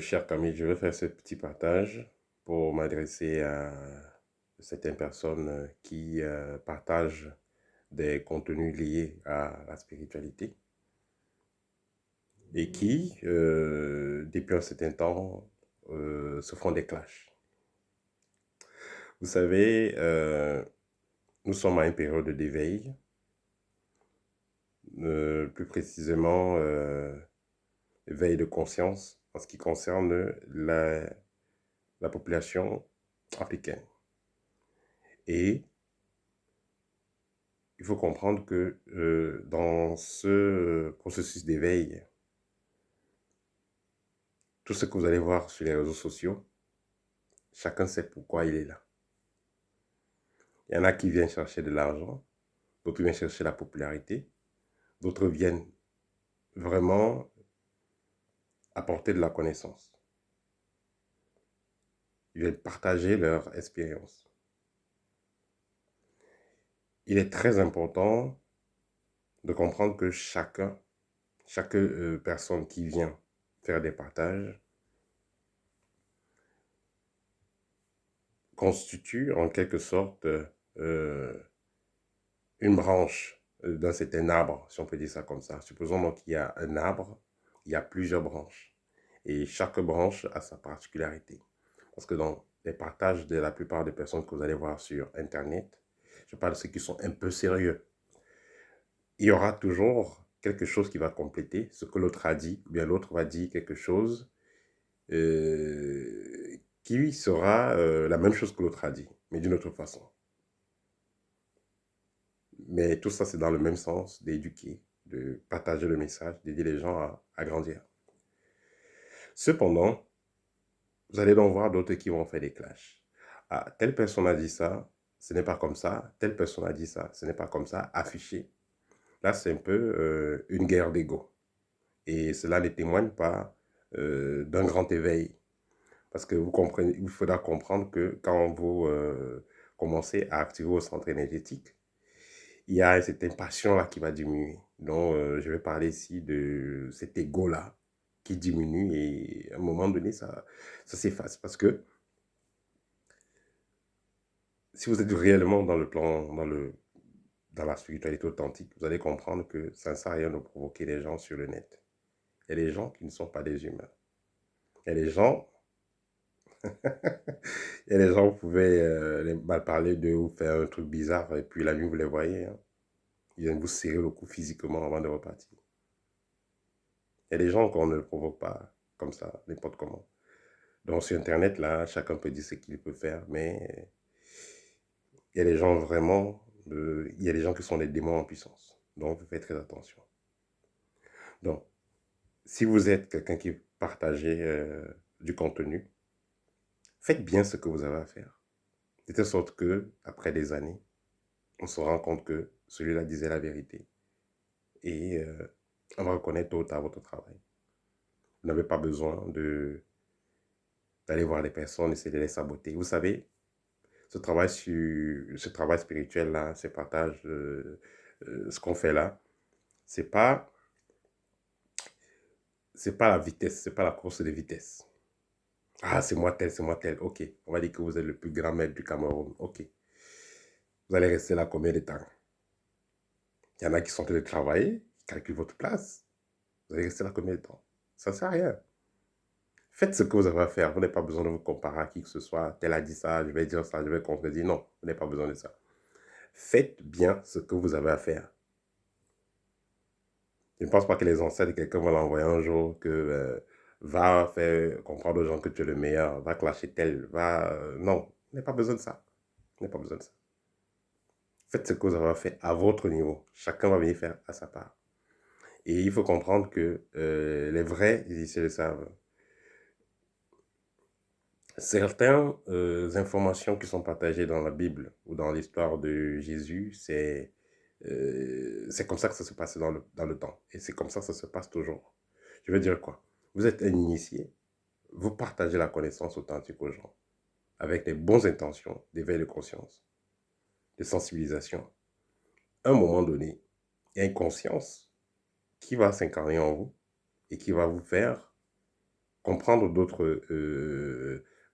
Cher Camille, je vais faire ce petit partage pour m'adresser à certaines personnes qui partagent des contenus liés à la spiritualité et qui, depuis un certain temps, se font des clashs. Vous savez, nous sommes à une période d'éveil, plus précisément éveil de conscience en ce qui concerne la population africaine. Et il faut comprendre que dans ce processus d'éveil, tout ce que vous allez voir sur les réseaux sociaux, chacun sait pourquoi il est là. Il y en a qui viennent chercher de l'argent, d'autres viennent chercher la popularité, d'autres viennent vraiment apporter de la connaissance. Ils viennent partager leur expérience. Il est très important de comprendre que chaque personne qui vient faire des partages constitue en quelque sorte une branche d'un certain arbre, si on peut dire ça comme ça. Supposons donc qu'il y a un arbre, il y a plusieurs branches. Et chaque branche a sa particularité. Parce que dans les partages de la plupart des personnes que vous allez voir sur Internet, je parle de ceux qui sont un peu sérieux. Il y aura toujours quelque chose qui va compléter ce que l'autre a dit, ou bien l'autre va dire quelque chose qui sera la même chose que l'autre a dit, mais d'une autre façon. Mais tout ça, c'est dans le même sens d'éduquer, de partager le message, d'aider les gens à grandir. Cependant, vous allez donc voir d'autres qui vont faire des clashs. Ah, telle personne a dit ça, ce n'est pas comme ça. Telle personne a dit ça, ce n'est pas comme ça. Affiché. Là, c'est un peu une guerre d'ego. Et cela ne témoigne pas d'un grand éveil. Parce que vous comprenez, il faudra comprendre que quand vous commencez à activer vos centres énergétiques, il y a cette passion-là qui va diminuer. Donc, je vais parler ici de cet ego-là qui diminue et à un moment donné, ça s'efface. Parce que si vous êtes réellement dans le plan, dans la spiritualité authentique, vous allez comprendre que ça ne sert à rien de provoquer les gens sur le net. Il y a des gens qui ne sont pas des humains. Il y a des gens, il y a des gens, vous pouvez les mal parler d'eux ou faire un truc bizarre et puis la nuit, vous les voyez. Hein. Ils viennent vous serrer le cou physiquement avant de repartir. Il y a des gens qu'on ne provoque pas comme ça, n'importe comment. Donc sur Internet, là, chacun peut dire ce qu'il peut faire, mais il y a des gens vraiment, il y a des gens qui sont des démons en puissance. Donc, faites très attention. Donc, si vous êtes quelqu'un qui partagez du contenu, faites bien ce que vous avez à faire. De telle sorte que, après des années, on se rend compte que celui-là disait la vérité. Et on va reconnaître tôt ou tard votre travail. Vous n'avez pas besoin d'aller voir les personnes, essayer de les saboter. Vous savez, ce travail spirituel-là, ce partage, ce qu'on fait là, c'est pas, c'est pas la vitesse, c'est pas la course de vitesse. Ah, c'est moi tel, c'est moi tel. Ok, on va dire que vous êtes le plus grand maître du Cameroun. Ok, vous allez rester là combien de temps? Il y en a qui sont en train de travailler, qui calculent votre place. Vous allez rester là combien de temps? Ça ne sert à rien. Faites ce que vous avez à faire. Vous n'avez pas besoin de vous comparer à qui que ce soit. Tel a dit ça, je vais dire ça, je vais contredire. Non, vous n'avez pas besoin de ça. Faites bien ce que vous avez à faire. Je ne pense pas que les ancêtres de quelqu'un vont l'envoyer un jour que va faire comprendre aux gens que tu es le meilleur, va clasher tel, va... non, vous n'avez pas besoin de ça. Vous n'avez pas besoin de ça. Faites ce que vous avez fait à votre niveau. Chacun va venir faire à sa part. Et il faut comprendre que les vrais initiés le savent. Certaines informations qui sont partagées dans la Bible ou dans l'histoire de Jésus, c'est comme ça que ça se passe dans le temps. Et c'est comme ça que ça se passe toujours. Je veux dire quoi? Vous êtes un initié, vous partagez la connaissance authentique aux gens avec les bonnes intentions d'éveil de conscience, de sensibilisation. À un moment donné, il y a une conscience qui va s'incarner en vous et qui va vous faire comprendre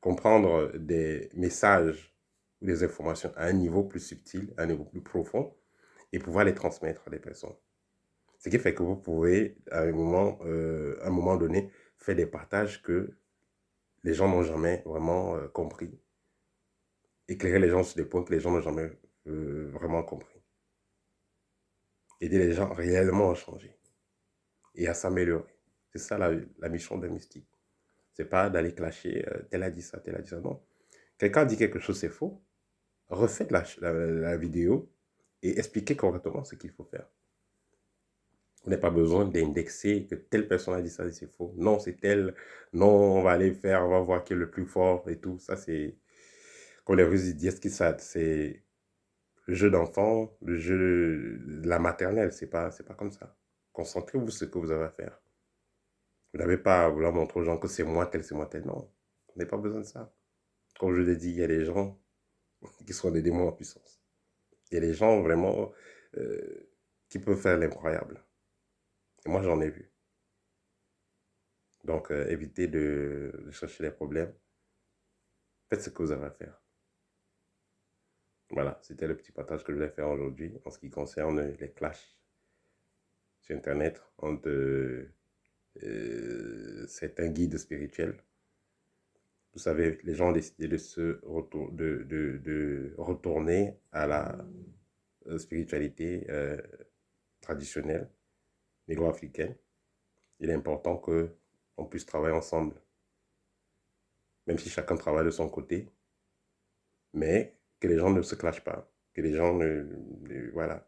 comprendre des messages ou des informations à un niveau plus subtil, à un niveau plus profond, et pouvoir les transmettre à des personnes. Ce qui fait que vous pouvez, à un moment donné, faire des partages que les gens n'ont jamais vraiment compris. Éclairer les gens sur des points que les gens n'ont jamais vraiment compris. Aider les gens réellement à changer et à s'améliorer. C'est ça la mission d'un mystique. C'est pas d'aller clasher, tel a dit ça, tel a dit ça. Non. Quelqu'un dit quelque chose, c'est faux. Refaites la vidéo et expliquez correctement ce qu'il faut faire. Vous n'avez pas besoin d'indexer que telle personne a dit ça, c'est faux. Non, c'est tel. Non, on va aller faire, on va voir qui est le plus fort et tout. Ça, c'est, comme les Russes disent, c'est le jeu d'enfant, le jeu de la maternelle. C'est pas comme ça. Concentrez-vous sur ce que vous avez à faire. Vous n'avez pas à vouloir montrer aux gens que c'est moi tel, c'est moi tel. Non, vous n'avez pas besoin de ça. Comme je l'ai dit, il y a des gens qui sont des démons en puissance. Il y a des gens vraiment qui peuvent faire l'incroyable. Et moi, j'en ai vu. Donc, évitez de chercher les problèmes. Faites ce que vous avez à faire. Voilà, c'était le petit partage que je voulais faire aujourd'hui en ce qui concerne les clashs sur Internet entre certains guides spirituels. Vous savez, les gens ont décidé de retourner à la spiritualité traditionnelle négro-africaine. Il est important qu'on puisse travailler ensemble, même si chacun travaille de son côté, mais que les gens ne se clashent pas, que les gens voilà.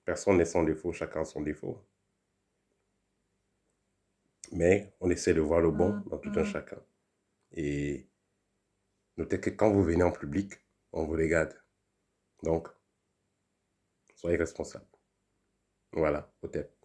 Personne n'est sans défaut, chacun a son défaut. Mais on essaie de voir le bon dans tout un chacun. Et notez que quand vous venez en public, on vous regarde. Donc, soyez responsables. Voilà, peut-être.